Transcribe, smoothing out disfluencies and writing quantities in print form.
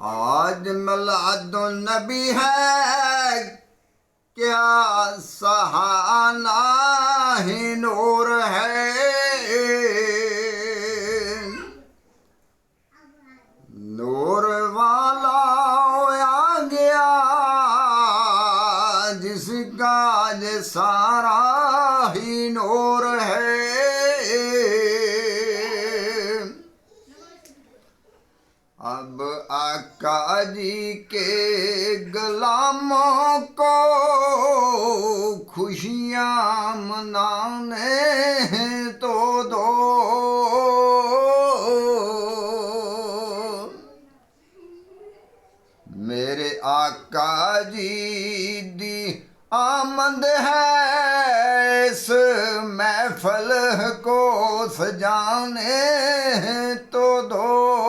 आज मिलादुन्नबी है, क्या सहाना ही नूर है। नूर वाला आ गया जिसका ये सारा ही नूर है। अब आका जी के गुलामों को खुशियाँ मनाने तो दो। मेरे आका जी दी आमद है, इस महफल को सजाने तो दो।